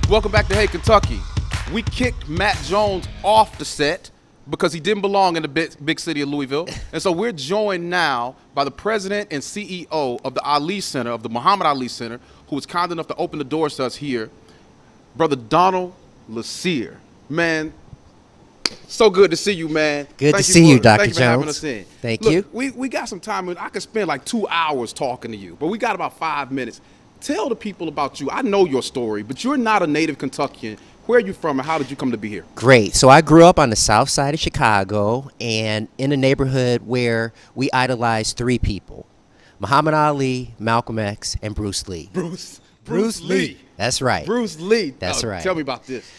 Welcome back to Hey Kentucky. We kicked Matt Jones off the set because he didn't belong in the big city of Louisville. And so we're joined now by the president and CEO of the Ali Center, of the Muhammad Ali Center, who was kind enough to open the doors to us here, Brother Donald Lassier. Man, so good to see you, man. Good to see you, Dr. Thank you for having us in. Thank you. We got some time. I could spend like 2 hours talking to you, but we got about 5 minutes. Tell the people about you. I know your story, but you're not a native Kentuckian. Where are you from, and how did you come to be here? Great. So I grew up on the south side of Chicago and in a neighborhood where we idolized 3 people: Muhammad Ali, Malcolm X, and Bruce Lee. Bruce Lee. That's right. Bruce Lee. That's right. Tell me about this.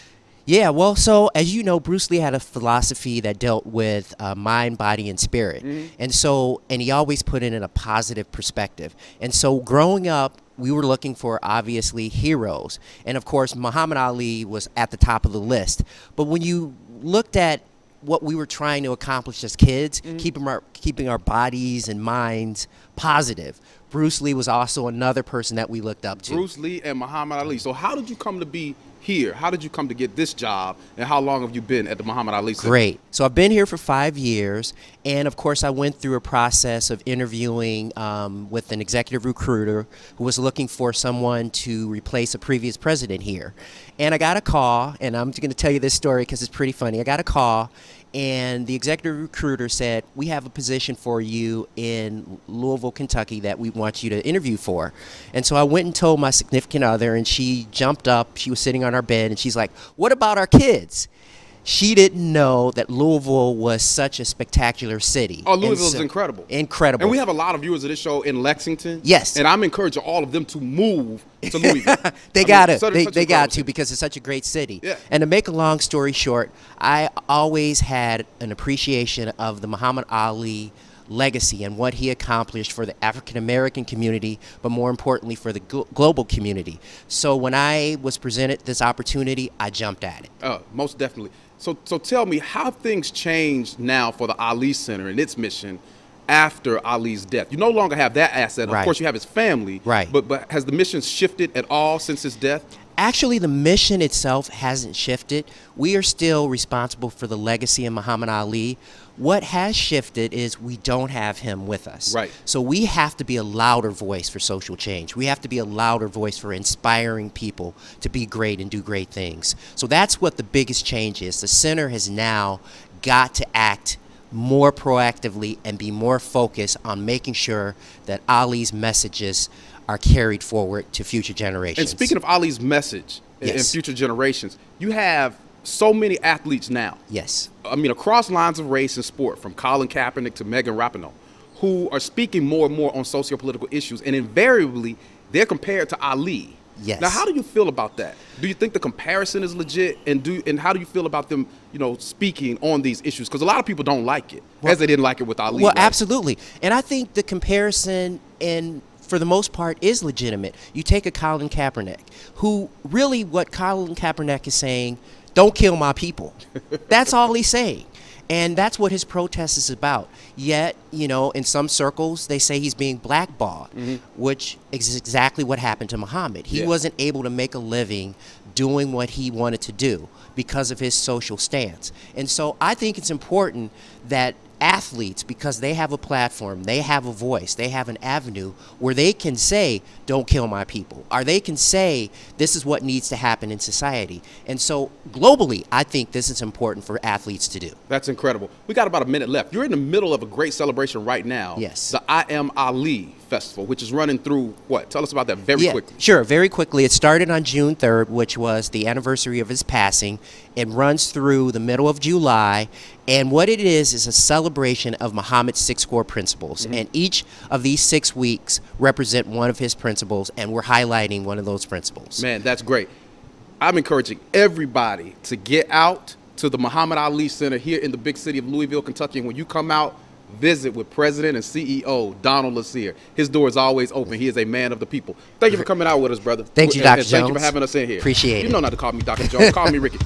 Yeah, well, so as you know, Bruce Lee had a philosophy that dealt with mind, body, and spirit. And he always put it in a positive perspective. And so growing up, we were looking for, obviously, heroes. And, of course, Muhammad Ali was at the top of the list. But when you looked at what we were trying to accomplish as kids, keeping our bodies and minds positive, Bruce Lee was also another person that we looked up to. Bruce Lee and Muhammad Ali. So how did you come to be here? How did you come to get this job, and how long have you been at the Muhammad Ali Center? Great. So I've been here for 5 years, and of course I went through a process of interviewing with an executive recruiter who was looking for someone to replace a previous president here. And I got a call, and I'm going to tell you this story because it's pretty funny. I got a call, and the executive recruiter said, "We have a position for you in Louisville, Kentucky that we want you to interview for." And so I went and told my significant other, and she jumped up. She was sitting on our bed, and she's like, "What about our kids?" She didn't know that Louisville was such a spectacular city. Oh, Louisville is incredible. Incredible. And we have a lot of viewers of this show in Lexington. Yes. And I'm encouraging all of them to move to Louisville. They got to because it's such a great city. Yeah. And to make a long story short, I always had an appreciation of the Muhammad Ali legacy and what he accomplished for the African American community, but more importantly for the global community. So when I was presented this opportunity, I jumped at it. Most definitely. So tell me, how have things changed now for the Ali Center and its mission after Ali's death? You no longer have that asset. Of course, you have his family. Right. But has the mission shifted at all since his death? Actually, the mission itself hasn't shifted. We are still responsible for the legacy of Muhammad Ali. What has shifted is we don't have him with us. Right. So we have to be a louder voice for social change. We have to be a louder voice for inspiring people to be great and do great things. So that's what the biggest change is. The center has now got to act more proactively and be more focused on making sure that Ali's messages are carried forward to future generations. And speaking of Ali's message in future generations, you have so many athletes now. Yes. I mean, across lines of race and sport, from Colin Kaepernick to Megan Rapinoe, who are speaking more and more on socio-political issues, and invariably they're compared to Ali. Yes. Now, how do you feel about that? Do you think the comparison is legit, and how do you feel about them, speaking on these issues? Because a lot of people don't like it, as they didn't like it with Ali. Well, right? Absolutely. And I think the comparison for the most part, is legitimate. You take a Colin Kaepernick, who really what Colin Kaepernick is saying, don't kill my people. That's all he's saying. And that's what his protest is about. Yet, in some circles, they say he's being blackballed, which is exactly what happened to Muhammad. He wasn't able to make a living doing what he wanted to do because of his social stance. And so I think it's important that athletes, because they have a platform, they have a voice, they have an avenue where they can say, don't kill my people, or they can say, this is what needs to happen in society. And so globally, I think this is important for athletes to do. That's incredible. We got about a minute left. You're in the middle of a great celebration right now. Yes. The I Am Ali Festival, which is running through what? Tell us about that very quickly. Sure, very quickly. It started on June 3rd, which was the anniversary of his passing. It runs through the middle of July, and what it is a celebration of Muhammad's 6 core principles. And each of these 6 weeks represent one of his principles, and we're highlighting one of those principles. Man, that's great. I'm encouraging everybody to get out to the Muhammad Ali Center here in the big city of Louisville, Kentucky. And when you come out, visit with President and CEO Donald Lassier. His door is always open. He is a man of the people. Thank you for coming out with us, brother. Thank you, Dr. And Jones. thank you for having us in here. Appreciate it. You know not to call me Dr. Jones. Call me Ricky.